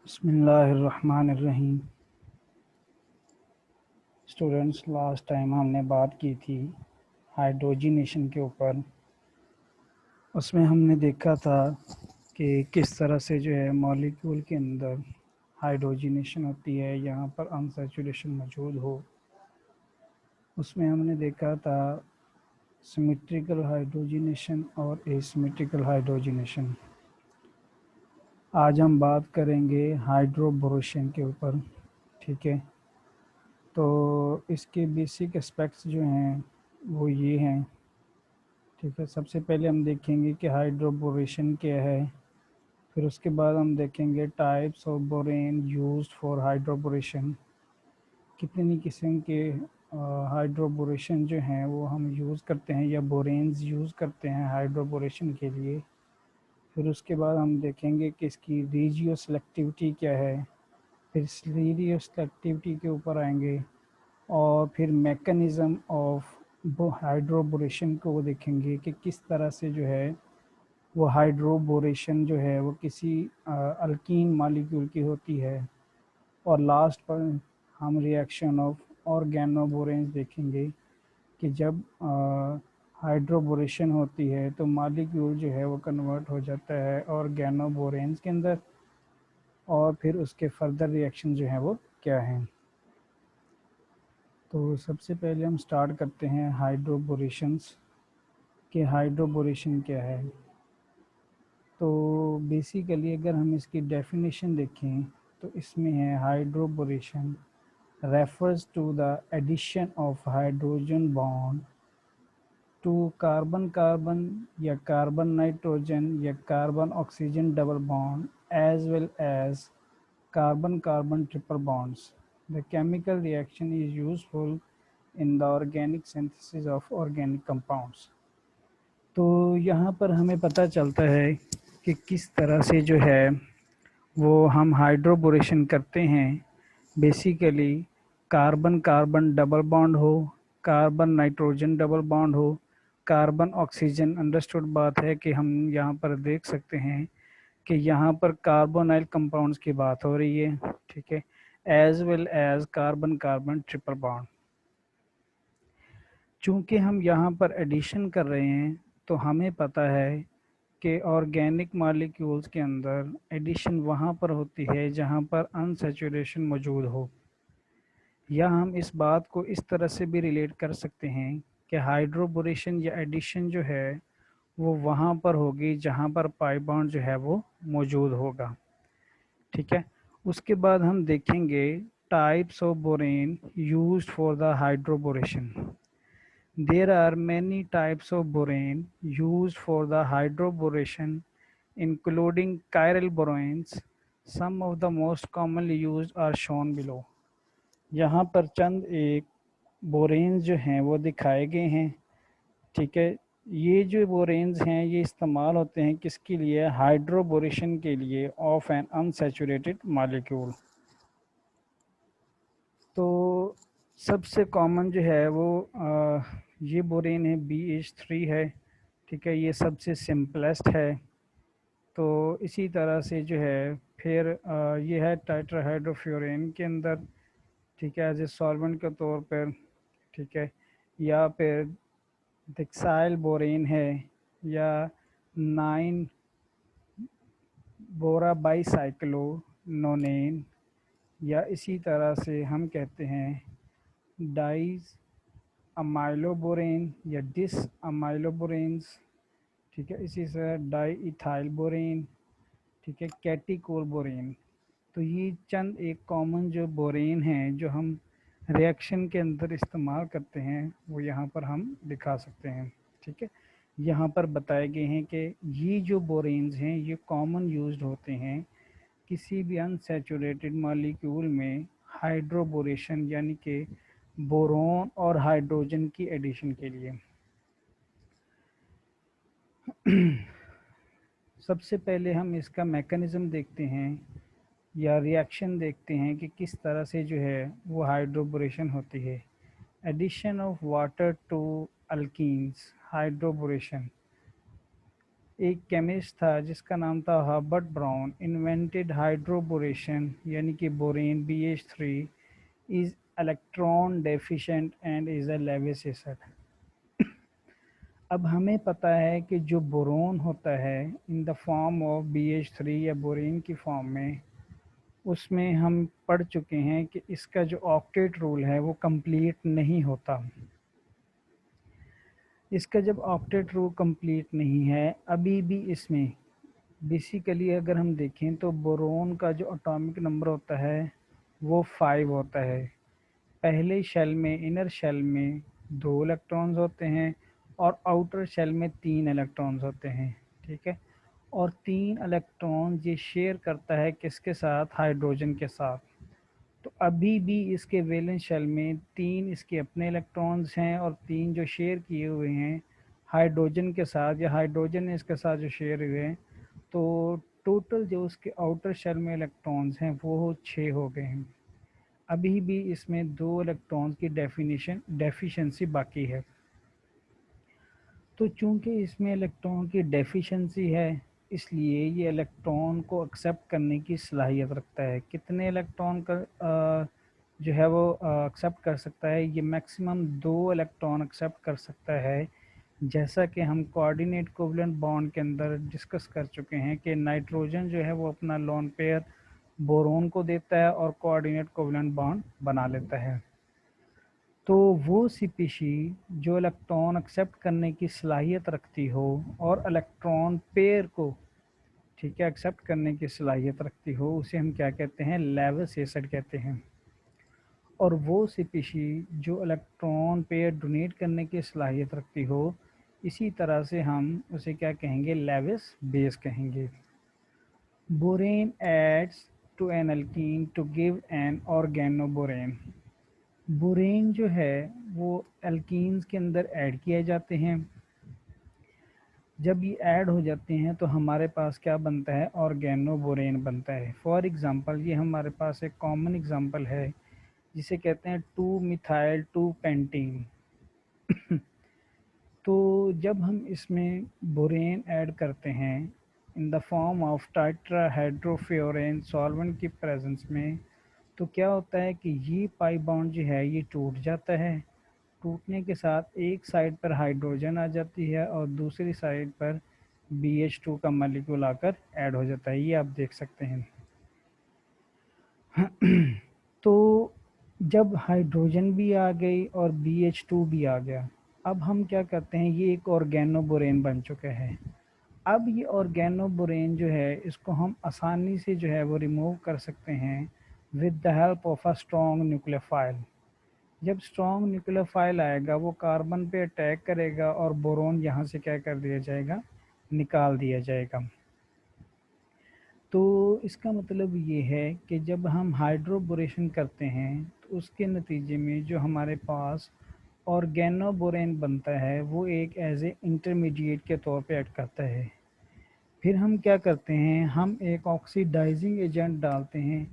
बिस्मिल्लाहिर्रहमानिर्रहीम। Students, last time हमने बात की थी हाइड्रोजनेशन के ऊपर। उसमें हमने देखा था कि किस तरह से जो है मॉलिक्यूल के अंदर हाइड्रोजनेशन होती है, यहाँ पर अनसैचुरेशन मौजूद हो। उसमें हमने देखा था सिमेट्रिकल हाइड्रोजनेशन और एसिमेट्रिकल हाइड्रोजनेशन। आज हम बात करेंगे हाइड्रोबोरेशन के ऊपर। ठीक है, तो इसके बेसिक एस्पेक्ट्स जो हैं वो ये हैं। ठीक है, सबसे पहले हम देखेंगे कि हाइड्रोबोरेशन क्या है। फिर उसके बाद हम देखेंगे types of borane used for hydroboration. कितनी किस्म के हाइड्रोबोरेशन जो हैं वो हम यूज़ करते हैं या बोरेन्स यूज़ करते हैं हाइड्रोबोरेशन के लिए। फिर उसके बाद हम देखेंगे कि इसकी रेजियो सेलेक्टिविटी क्या है। फिर इस रेजियो सेलेक्टिविटी के ऊपर आएंगे और फिर मैकेनिज़्म ऑफ वो हाइड्रोबोरेशन को वो देखेंगे कि किस तरह से जो है वो हाइड्रोबोरेशन जो है वो किसी अल्कीन मालिक्यूल की होती है। और लास्ट पर हम रिएक्शन ऑफ ऑर्गेनोबोरेन्स देखेंगे कि जब हाइड्रोबोरेशन होती है तो मालिक्यूल जो है वो कन्वर्ट हो जाता है ऑर्गेनोबोरेन्स के अंदर। और फिर उसके फर्दर रिएक्शन जो है वो क्या हैं। तो सबसे पहले हम स्टार्ट करते हैं हाइड्रोबोरेशंस कि हाइड्रोबोरेशन क्या है। तो बेसिकली अगर हम इसकी डेफिनेशन देखें तो इसमें है hydroboration refers to the addition of hydrogen bond to carbon carbon या कार्बन नाइट्रोजन या carbon oxygen double bond as well as carbon carbon triple bonds. The chemical reaction is useful in the organic synthesis of organic compounds. तो यहाँ पर हमें पता चलता है कि किस तरह से जो है वो हम हाइड्रोबोरेशन करते हैं। Basically carbon carbon double bond हो, कार्बन नाइट्रोजन डबल बॉन्ड हो, कार्बन ऑक्सीजन। अंडरस्टूड बात है कि हम यहाँ पर देख सकते हैं कि यहाँ पर कार्बोनाइल कंपाउंड्स की बात हो रही है। ठीक है, as well as carbon carbon triple bond. चूँकि हम यहाँ पर एडिशन कर रहे हैं तो हमें पता है कि ऑर्गेनिक मॉलिक्यूल्स के अंदर एडिशन वहाँ पर होती है जहाँ पर अनसैचुरेशन मौजूद हो। या हम इस बात को इस तरह से भी रिलेट कर सकते हैं कि हाइड्रोबोरेशन या एडिशन जो है वो वहाँ पर होगी जहाँ पर पाई बॉन्ड जो है वो मौजूद होगा। ठीक है, उसके बाद हम देखेंगे types of borane used for the hydroboration. There are many types of borane used for the hydroboration, including chiral boranes. Some of the most commonly used are shown below. यहाँ पर चंद एक बोरेन्स जो हैं वो दिखाए गए हैं। ठीक है, ये जो बोरेन्स हैं ये इस्तेमाल होते हैं किसके लिए? हाइड्रोबोरेशन के लिए ऑफ एन अनसैचुरेटेड मॉलिक्यूल। तो सबसे कॉमन जो है वो ये बोरेन है BH3 है। ठीक है, ये सबसे सिंपलेस्ट है। तो इसी तरह से जो है फिर ये है टेट्राहाइड्रोफ्यूरेन के अंदर। ठीक है, एज ए सॉल्वेंट के तौर पर। ठीक है, या फिर डिक्साइल बोरेन है या 9 बोरा बाईसाइक्लोनोनेन, या इसी तरह से हम कहते हैं डाइज अमाइलोबोरेन या डिस अमाइलोबोरेन्स। ठीक है, इसी तरह डाई इथाइल बोरेन। ठीक है, कैटिकोल बोरेन। तो ये चंद एक कॉमन जो बोरेन हैं जो हम रिएक्शन के अंदर इस्तेमाल करते हैं वो यहाँ पर हम दिखा सकते हैं। ठीक है, यहाँ पर बताए गए हैं कि ये जो बोरेन्स हैं ये कॉमन यूज्ड होते हैं किसी भी अनसैचुरेटेड मॉलिक्यूल में हाइड्रोबोरेशन यानी कि बोरोन और हाइड्रोजन की एडिशन के लिए। सबसे पहले हम इसका मैकेनिज़्म देखते हैं या रिएक्शन देखते हैं कि किस तरह से जो है वो हाइड्रोबोरेशन होती है। Addition of water to alkenes, hydroboration. एक केमिस्ट था जिसका नाम था हर्बर्ट ब्राउन, इन्वेंटेड हाइड्रोबोरेशन, यानी कि borane BH3 is electron deficient and is a Lewis acid. अब हमें पता है कि जो बोरोन होता है इन द फॉर्म ऑफ BH3 या बोरेन की फॉर्म में, उसमें हम पढ़ चुके हैं कि इसका जो ऑक्टेट रूल है वो कंप्लीट नहीं होता। इसका जब ऑक्टेट रूल कंप्लीट नहीं है अभी भी इसमें, बेसिकली अगर हम देखें तो बोरोन का जो एटॉमिक नंबर होता है वो 5 होता है। पहले शेल में, इनर शेल में 2 इलेक्ट्रॉन्स होते हैं और आउटर शेल में 3 इलेक्ट्रॉन्स होते हैं, ठीक है। और 3 इलेक्ट्रॉन ये शेयर करता है किसके साथ? हाइड्रोजन के साथ। तो अभी भी इसके वैलेंस शेल में 3 इसके अपने इलेक्ट्रॉन्स हैं और 3 जो शेयर किए हुए हैं हाइड्रोजन के साथ, या हाइड्रोजन इसके साथ जो शेयर हुए हैं। तो टोटल जो उसके आउटर शेल में इलेक्ट्रॉन्स हैं वो 6 हो गए हैं। अभी भी इसमें 2 इलेक्ट्रॉन्स की डेफिशिएंसी बाकी है। तो चूंकि इसमें इलेक्ट्रॉन की डेफिशिएंसी है, इसलिए ये इलेक्ट्रॉन को एक्सेप्ट करने की सलाहियत रखता है। कितने इलेक्ट्रॉन का जो है वो एक्सेप्ट कर सकता है? ये मैक्सिमम 2 इलेक्ट्रॉन एक्सेप्ट कर सकता है। जैसा कि हम कोऑर्डिनेट कोवलेंट बॉन्ड के अंदर डिस्कस कर चुके हैं कि नाइट्रोजन जो है वो अपना लोन पेयर बोरोन को देता है और कोऑर्डिनेट कोवलेंट बॉन्ड बना लेता है। तो वो स्पीशी जो इलेक्ट्रॉन एक्सेप्ट करने की सलाहियत रखती हो और इलेक्ट्रॉन पेयर को, ठीक है, एक्सेप्ट करने की सलाहियत रखती हो, उसे हम क्या कहते हैं? लेविस एसिड कहते हैं। और वो स्पीशी जो इलेक्ट्रॉन पेयर डोनेट करने की सलाहियत रखती हो, इसी तरह से हम उसे क्या कहेंगे? लेविस बेस कहेंगे। Borane adds to an alkene to give an organoborane. Borane जो है वो एल्कीन्स के अंदर ऐड किए जाते हैं। जब ये ऐड हो जाते हैं तो हमारे पास क्या बनता है? ऑर्गेनोबोरेन बनता है। फॉर एग्जांपल, ये हमारे पास एक कॉमन एग्जांपल है जिसे कहते हैं 2 मिथाइल 2 पेंटीन। तो जब हम इसमें बोरेन ऐड करते हैं in the form of tetrahydrofuran solvent की प्रेजेंस में, तो क्या होता है कि ये पाई बॉन्ड जो है ये टूट जाता है। टूटने के साथ एक साइड पर हाइड्रोजन आ जाती है और दूसरी साइड पर BH2 का मॉलिक्यूल आकर ऐड हो जाता है। ये आप देख सकते हैं। तो जब हाइड्रोजन भी आ गई और BH2 भी आ गया, अब हम क्या करते हैं? ये एक ऑर्गेनोबोरेन बन चुका है। अब ये ऑर्गेनोबोरेन जो है इसको हम आसानी से जो है वो रिमूव कर सकते हैं with the help of a strong nucleophile. जब स्ट्रॉन्ग न्यूक्लियोफाइल आएगा वो कार्बन पे अटैक करेगा और बोरोन यहाँ से क्या कर दिया जाएगा? निकाल दिया जाएगा। तो इसका मतलब ये है कि जब हम हाइड्रोबोरेशन करते हैं तो उसके नतीजे में जो हमारे पास ऑर्गेनोबोरेन बनता है वो एक एज ए इंटरमीडिएट के तौर पे ऐड करता है। फिर हम क्या करते हैं? हम एक ऑक्सीडाइजिंग एजेंट डालते हैं,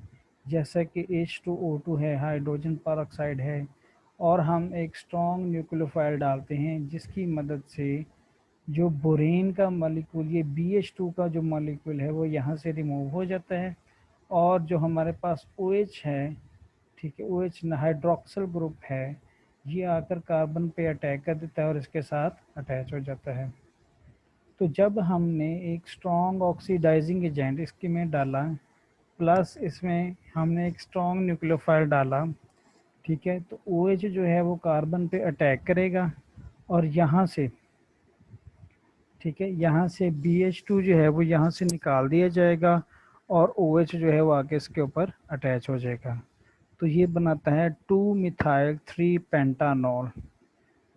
जैसा कि H2O2 है, हाइड्रोजन पर है, और हम एक स्ट्रॉन्ग न्यूक्लियोफाइल डालते हैं जिसकी मदद से जो बोरेन का मॉलिक्यूल, ये BH2 का जो मॉलिक्यूल है वो यहाँ से रिमूव हो जाता है और जो हमारे पास OH है, ठीक है, OH हाइड्रोक्सिल ग्रुप है, ये आकर कार्बन पे अटैक कर देता है और इसके साथ अटैच हो जाता है। तो जब हमने एक स्ट्रॉन्ग ऑक्सीडाइजिंग एजेंट इसके में डाला, प्लस इसमें हमने एक स्ट्रॉन्ग न्यूक्लियोफाइल डाला, ठीक है, तो OH जो है वो कार्बन पे अटैक करेगा और यहाँ से, ठीक है, यहाँ से BH2 जो है वो यहाँ से निकाल दिया जाएगा और OH जो है वो आके इसके ऊपर अटैच हो जाएगा। तो ये बनाता है 2 मिथाइल 3 पेंटानॉल।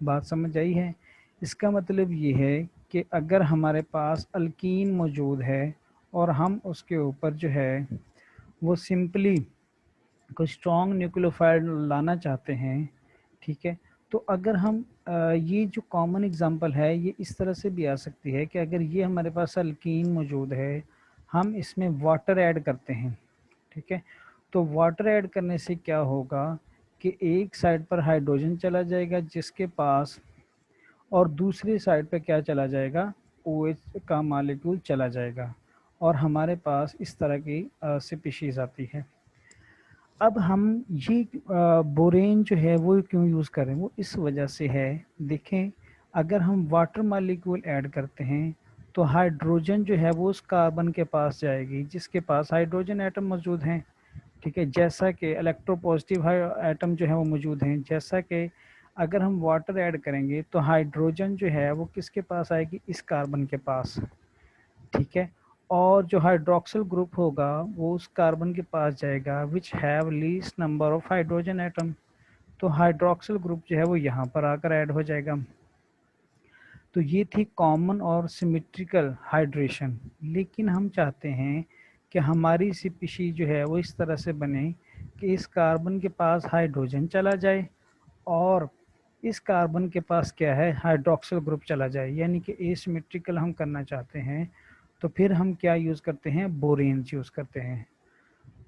बात समझ आई है? इसका मतलब ये है कि अगर हमारे पास अल्कीन मौजूद है और हम उसके ऊपर जो है वो सिंपली कोई स्ट्रॉन्ग न्यूक्लियोफाइल लाना चाहते हैं, ठीक है, तो अगर हम ये जो कॉमन एग्जांपल है ये इस तरह से भी आ सकती है कि अगर ये हमारे पास अल्कीन मौजूद है, हम इसमें वाटर ऐड करते हैं, ठीक है, तो वाटर ऐड करने से क्या होगा कि एक साइड पर हाइड्रोजन चला जाएगा जिसके पास, और दूसरी साइड पे क्या चला जाएगा? OH का मालिक्यूल चला जाएगा और हमारे पास इस तरह की स्पीशीज़ आती है। अब हम ये बोरेन जो है वो क्यों यूज़ करें, वो इस वजह से है। देखें, अगर हम वाटर मॉलिक्यूल ऐड करते हैं तो हाइड्रोजन जो है वो उस कार्बन के पास जाएगी जिसके पास हाइड्रोजन एटम मौजूद हैं। ठीक है, जैसा कि इलेक्ट्रोपॉजिटिव एटम जो है वो मौजूद हैं। जैसा कि अगर हम वाटर ऐड करेंगे तो हाइड्रोजन जो है वो किसके पास आएगी, इस कार्बन के पास। ठीक है, और जो हाइड्रोक्सिल ग्रुप होगा वो उस कार्बन के पास जाएगा which have least number of hydrogen atom. तो हाइड्रोक्सिल ग्रुप जो है वो यहाँ पर आकर ऐड हो जाएगा। तो ये थी कॉमन और सिमेट्रिकल हाइड्रेशन। लेकिन हम चाहते हैं कि हमारी स्पीशीज जो है वो इस तरह से बने कि इस कार्बन के पास हाइड्रोजन चला जाए और इस कार्बन के पास क्या है, हाइड्रोक्सिल ग्रुप चला जाए, यानी कि एसिमेट्रिकल हम करना चाहते हैं। तो फिर हम क्या यूज़ करते हैं, बोरेन यूज़ करते हैं।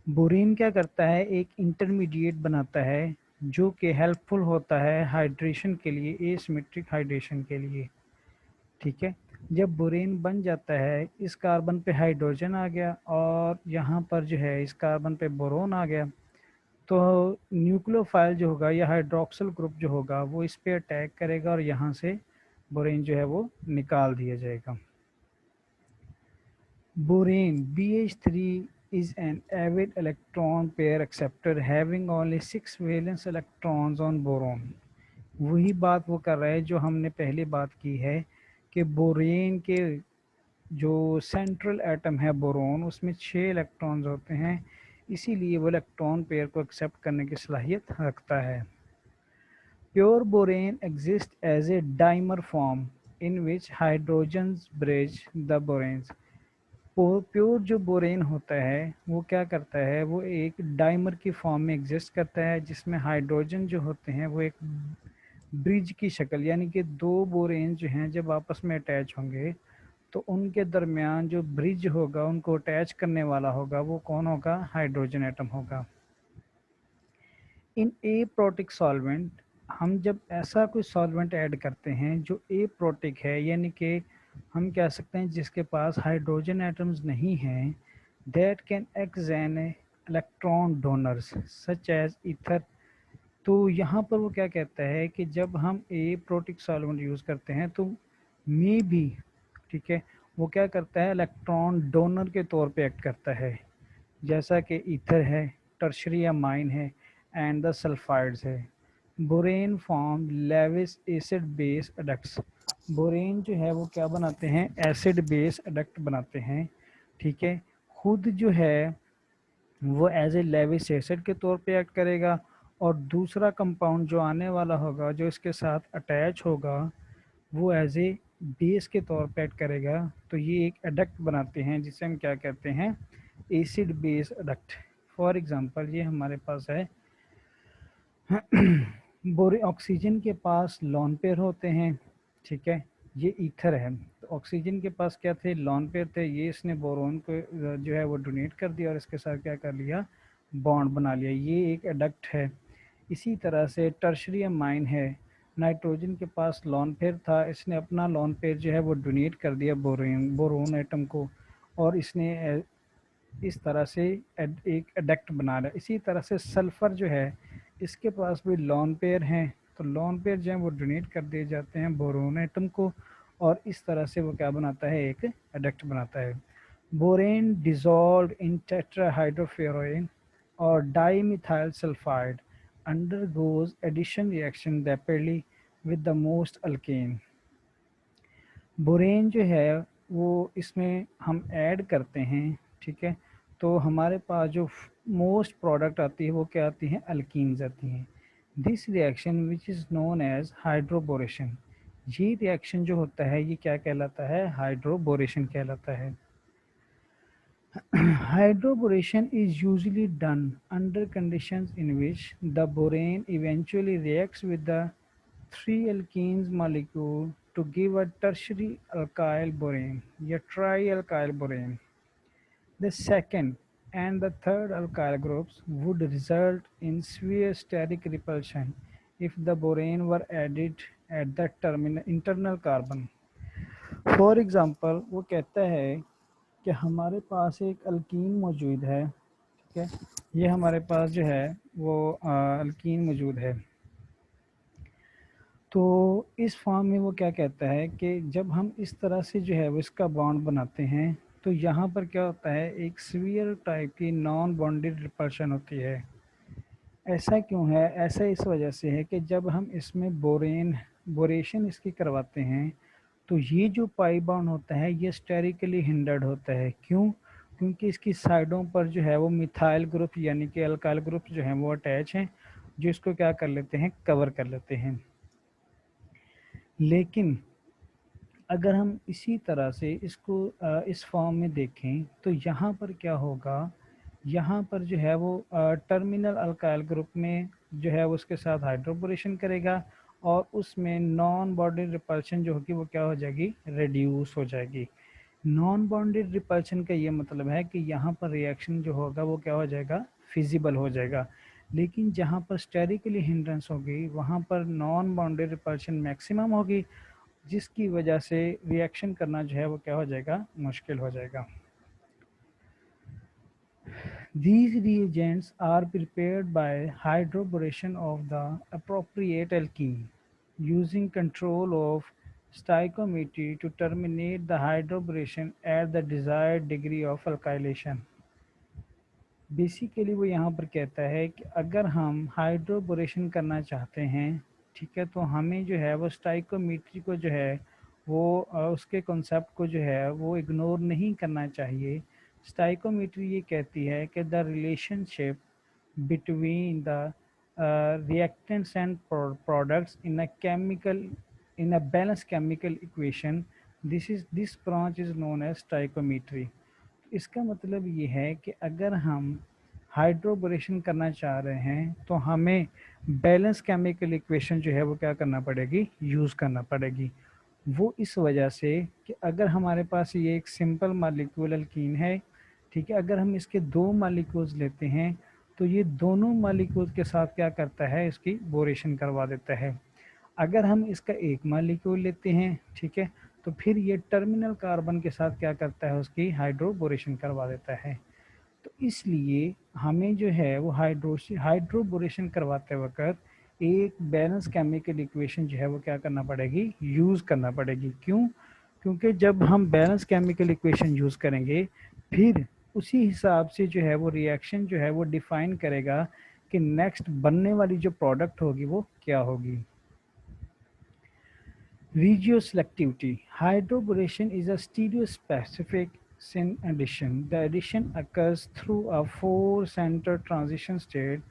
बोरेन क्या करता है, एक इंटरमीडिएट बनाता है जो कि हेल्पफुल होता है हाइड्रेशन के लिए, एसिमेट्रिक हाइड्रेशन के लिए। ठीक है, जब बोरेन बन जाता है, इस कार्बन पे हाइड्रोजन आ गया और यहाँ पर जो है इस कार्बन पे बोरोन आ गया, तो न्यूक्लियोफाइल जो होगा या हाइड्रोक्सिल ग्रुप जो होगा वो इस पे अटैक करेगा और यहाँ से बोरेन जो है वो निकाल दिया जाएगा। Borane BH3 is an avid electron pair acceptor having only 6 valence electrons on boron। वही बात वो कर रहा है जो हमने पहले बात की है कि बोरेन के जो सेंट्रल एटम है बोरोन, उसमें 6 इलेक्ट्रॉन्स होते हैं, इसीलिए वो इलेक्ट्रॉन पेयर को एक्सेप्ट करने की सलाहियत रखता है। Pure borane exists as a dimer form in which hydrogens bridge the boranes। Pure जो बोरेन होता है वो क्या करता है, वो एक डाइमर की फॉर्म में एग्जिस्ट करता है जिसमें हाइड्रोजन जो होते हैं वो एक ब्रिज की शक्ल, यानी कि दो बोरेन जो हैं जब आपस में अटैच होंगे तो उनके दरमियान जो ब्रिज होगा, उनको अटैच करने वाला होगा, वो कौन होगा, हाइड्रोजन एटम होगा। इन ए प्रोटिक सॉल्वेंट, हम जब ऐसा कोई सॉल्वेंट ऐड करते हैं जो ए प्रोटिक है, यानी कि हम कह सकते हैं जिसके पास हाइड्रोजन एटम्स नहीं हैं, that can act an electron donors such as ether. तो यहाँ पर वो क्या कहता है कि जब हम ए प्रोटिक सॉल्वेंट यूज़ करते हैं तो मे भी, ठीक है, वो क्या करता है, इलेक्ट्रॉन डोनर के तौर पे एक्ट करता है, जैसा कि ईथर है, टर्शरी अमाइन है एंड द सल्फाइड्स है। Borane form Lewis acid base adducts. Borane जो है वो क्या बनाते हैं, एसिड बेस एडक्ट बनाते हैं। ठीक है, खुद जो है वो एज ए लेविस एसिड के तौर पे एक्ट करेगा और दूसरा कंपाउंड जो आने वाला होगा जो इसके साथ अटैच होगा वो एज ए बेस के तौर पे एक्ट करेगा। तो ये एक एडक्ट बनाते हैं जिसे हम क्या कहते हैं, acid base adduct. For example ये हमारे पास है बोरे ऑक्सीजन के पास लॉन पेयर होते हैं। ठीक है, ये ईथर है, तो ऑक्सीजन के पास क्या थे, लॉन पेयर थे, ये इसने बोरोन को जो है वो डोनेट कर दिया और इसके साथ क्या कर लिया, बॉन्ड बना लिया, ये एक एडक्ट है। इसी तरह से टर्शरी अमाइन है, नाइट्रोजन के पास लॉन पेयर था, इसने अपना लॉन पेयर जो है वो डोनेट कर दिया बोरोन एटम को और इसने इस तरह से एक एडक्ट बना रहा है। इसी तरह से सल्फ़र जो है इसके पास भी लॉन पेयर हैं, तो लॉन पेयर जो है वो डोनेट कर दिए जाते हैं बोरोन एटम को और इस तरह से वो क्या बनाता है, एक एडक्ट बनाता है। बोरेन डिजॉल्व इन टेट्राहाइड्रोफ्लोरोन और dimethyl sulphide undergoes addition reaction rapidly with the most alkane। Borane जो है वो इसमें हम ऐड करते हैं, ठीक है, तो हमारे पास जो मोस्ट प्रोडक्ट आती है वो क्या आती हैं, अल्कीन्स आती हैं। This reaction which is known as hydroboration, ये रिएक्शन जो होता है ये क्या कहलाता है, हाइड्रोबोरेशन कहलाता है। Hydroboration is usually done under conditions in which the borane eventually reacts with the 3 alkenes molecule to give a tertiary alkyl borane या trialkyl borane। The second and the third alkyl groups would result in severe steric repulsion if the borane were added at the internal carbon। For example वो कहता है कि हमारे पास एक alkyne मौजूद है, ठीक है, ये हमारे पास जो है वो अल्कीन मौजूद है। तो इस फॉर्म में वो क्या कहता है कि जब हम इस तरह से जो है वो इसका बॉन्ड बनाते हैं तो यहाँ पर क्या होता है, एक स्फीयर टाइप की नॉन बॉन्डेड रिपल्शन होती है। ऐसा क्यों है? ऐसा इस वजह से है कि जब हम इसमें बोरेशन इसकी करवाते हैं तो ये जो पाई बॉन्ड होता है ये स्टेरिकली हिंडर्ड होता है। क्यों? क्योंकि इसकी साइडों पर जो है वो मिथाइल ग्रुप यानी कि अल्काइल ग्रुप जो है वो अटैच हैं, जो इसको क्या कर लेते हैं, कवर कर लेते हैं। लेकिन अगर हम इसी तरह से इसको इस फॉर्म में देखें तो यहाँ पर क्या होगा, यहाँ पर जो है वो टर्मिनल अल्काइल ग्रुप में जो है वो उसके साथ हाइड्रोबोरेशन करेगा और उसमें नॉन बॉन्डेड रिपल्शन जो होगी वो क्या हो जाएगी, रिड्यूस हो जाएगी। नॉन बॉन्डेड रिपल्शन का ये मतलब है कि यहाँ पर रिएक्शन जो होगा वो क्या हो जाएगा, फिजिबल हो जाएगा। लेकिन जहाँ पर स्टेरिकली हिंड्रेंस होगी वहाँ पर नॉन बॉन्डेड रिपल्शन मैक्सिमम होगी, जिसकी वजह से रिएक्शन करना जो है वो क्या हो जाएगा, मुश्किल हो जाएगा। These reagents are prepared by hydroboration of the appropriate alkene using control of stoichiometry to terminate the hydroboration at the desired degree of alkylation। Basically वो यहाँ पर कहता है कि अगर हम हाइड्रोबोरेशन करना चाहते हैं, ठीक है, तो हमें जो है वो स्टाइकोमेट्री को जो है वो उसके कॉन्सेप्ट को जो है वो इग्नोर नहीं करना चाहिए। स्टाइकोमेट्री ये कहती है कि the relationship between the reactants and products in a balanced chemical equation, this branch is known as stoichiometry। इसका मतलब ये है कि अगर हम हाइड्रोबोरेशन करना चाह रहे हैं तो हमें बैलेंस केमिकल इक्वेशन जो है वो क्या करना पड़ेगी, यूज़ करना पड़ेगी। वो इस वजह से कि अगर हमारे पास ये एक सिंपल मालिक्यूल अल्कीन है, ठीक है, अगर हम इसके दो मालिक्यूल्स लेते हैं तो ये दोनों मालिक्यूल्स के साथ क्या करता है, इसकी बोरेशन करवा देता है। अगर हम इसका एक मालिक्यूल लेते हैं, ठीक है, तो फिर ये टर्मिनल कार्बन के साथ क्या करता है, उसकी हाइड्रोबोरेशन करवा देता है। तो इसलिए हमें जो है वो हाइड्रोबोरेशन करवाते वक्त एक बैलेंस केमिकल इक्वेशन जो है वो क्या करना पड़ेगी, यूज़ करना पड़ेगी। क्यों? क्योंकि जब हम बैलेंस केमिकल इक्वेशन यूज़ करेंगे फिर उसी हिसाब से जो है वो रिएक्शन जो है वो डिफाइन करेगा कि नेक्स्ट बनने वाली जो प्रोडक्ट होगी वो क्या होगी। Regioselectivity. Hydroboration is a stereospecific syn addition. The addition occurs through a four-center transition state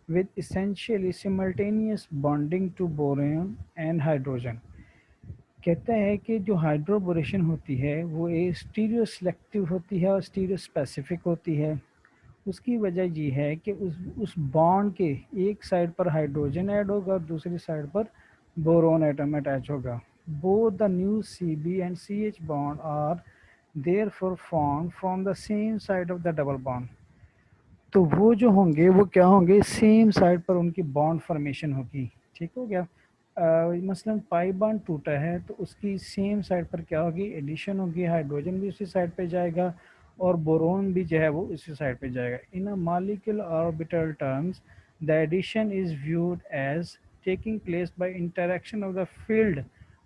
with essentially simultaneous bonding to boron and hydrogen। कहता है कि जो हाइड्रोबोरेशन होती है वो एक स्टीरियो सेलेक्टिव होती है और स्टीरियो स्पेसिफिक होती है। उसकी वजह ये है कि उस बॉन्ड के एक साइड पर हाइड्रोजन ऐड होगा और दूसरी साइड पर बोरोन एटम अटैच होगा। Both the new Cb and CH bond are therefore formed from the same side of the double bond। तो वो जो होंगे वो क्या होंगे, सेम साइड पर उनकी बॉन्ड फॉर्मेशन होगी। ठीक हो गया। मसलन पाई बॉन्ड टूटा है तो उसकी सेम साइड पर क्या होगी, एडिशन होगी, हाइड्रोजन भी उसी साइड पे जाएगा और बोरोन भी जो है वो उसी साइड पे जाएगा। In a molecular orbital terms the addition is viewed as taking place by interaction of the filled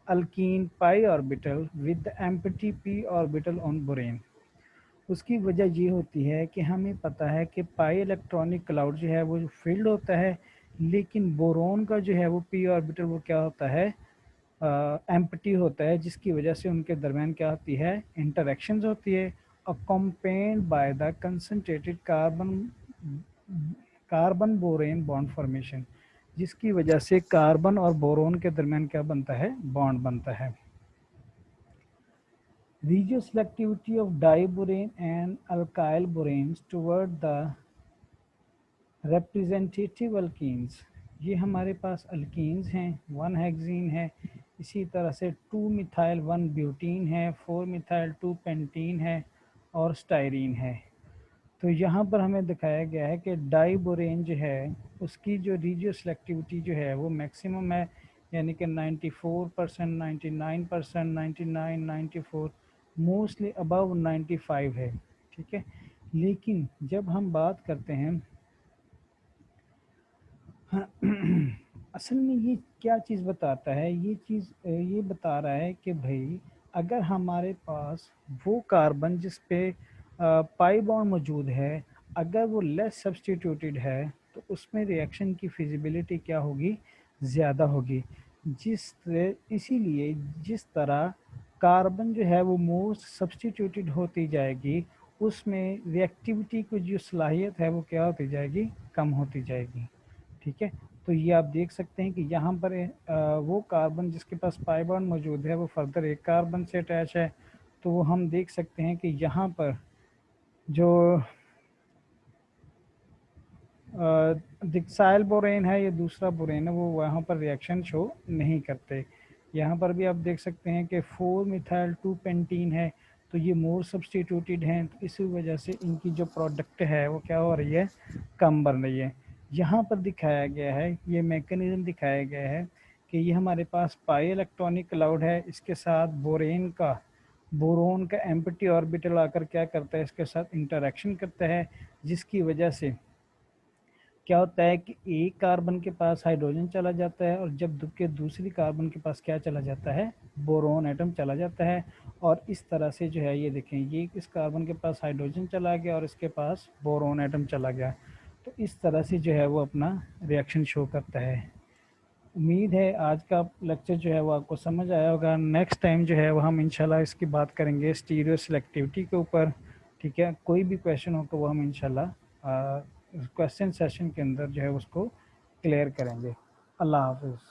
alkene pi orbital with the empty p orbital on boron। उसकी वजह ये होती है कि हमें पता है कि पाई इलेक्ट्रॉनिक क्लाउड जो है वो फील्ड होता है, लेकिन बोरोन का जो है वो पी ऑर्बिटल वो क्या होता है, एम्प्टी होता है, जिसकी वजह से उनके दरमियान क्या होती है, इंटरेक्शंस होती है। Accompanied by the concentrated carbon carbon borane bond formation, जिसकी वजह से कार्बन और बोरोन के दरमियान क्या बनता है, बॉन्ड बनता है। Regioselectivity of diborane and alkyl boranes toward the representative alkenes। ये हमारे पास अल्कीन्स हैं, 1 हेक्सीन है, इसी तरह से 2 मिथाइल 1 ब्यूटीन है, 4 मिथाइल 2 पेंटीन है और स्टायरीन है। तो यहाँ पर हमें दिखाया गया है कि डाइबोरेन जो है उसकी जो रीजियो सेलेक्टिविटी जो है वो मैक्सिमम है यानी कि 94%, 99%, 99, 94, मोस्टली अबव 95 है, ठीक है। लेकिन जब हम बात करते हैं असल में ये क्या चीज़ बताता है, ये चीज़ ये बता रहा है कि भाई अगर हमारे पास वो कार्बन जिस पे पाई बॉन्ड मौजूद है, अगर वो लेस सब्स्टिट्यूटेड है तो उसमें रिएक्शन की फिजिबिलिटी क्या होगी, ज़्यादा होगी। इसीलिए जिस तरह कार्बन जो है वो मोर सब्स्टिट्यूटेड होती जाएगी, उसमें रिएक्टिविटी की जो सलाहियत है वो क्या होती जाएगी, कम होती जाएगी, ठीक है। तो ये आप देख सकते हैं कि यहाँ पर वो कार्बन जिसके पास पाई बॉन्ड मौजूद है वो फर्दर एक कार्बन से अटैच है, तो वो हम देख सकते हैं कि यहाँ पर जो डिक्साइल बोरेन है, ये दूसरा बोरेन है, वो वहाँ पर रिएक्शन शो नहीं करते। यहाँ पर भी आप देख सकते हैं कि 4 मिथाइल 2 पेंटीन है, तो ये मोर सब्स्टिट्यूटेड हैं, तो इसी वजह से इनकी जो प्रोडक्ट है वो क्या हो रही है, कम बन रही है। यहाँ पर दिखाया गया है, ये मैकेनिज्म दिखाया गया है कि ये हमारे पास पाई इलेक्ट्रॉनिक क्लाउड है, इसके साथ बोरोन का एम्प्टी ऑर्बिटल आकर क्या करता है, इसके साथ इंटरेक्शन करता है, जिसकी वजह से क्या होता है कि एक कार्बन के पास हाइड्रोजन चला जाता है और जब के दूसरी कार्बन के पास क्या चला जाता है, बोरोन एटम चला जाता है। और इस तरह से जो है ये देखें, ये इस कार्बन के पास हाइड्रोजन चला गया और इसके पास बोरोन एटम चला गया, तो इस तरह से जो है वो अपना रिएक्शन शो करता है। उम्मीद है आज का लेक्चर जो है वो आपको समझ आया होगा। नेक्स्ट टाइम जो है वो हम इंशाल्लाह इसकी बात करेंगे स्टीरियो सिलेक्टिविटी के ऊपर, ठीक है। कोई भी क्वेश्चन हो तो वो हम इंशाल्लाह क्वेश्चन सेशन के अंदर जो है उसको क्लियर करेंगे। अल्लाह हाफिज़।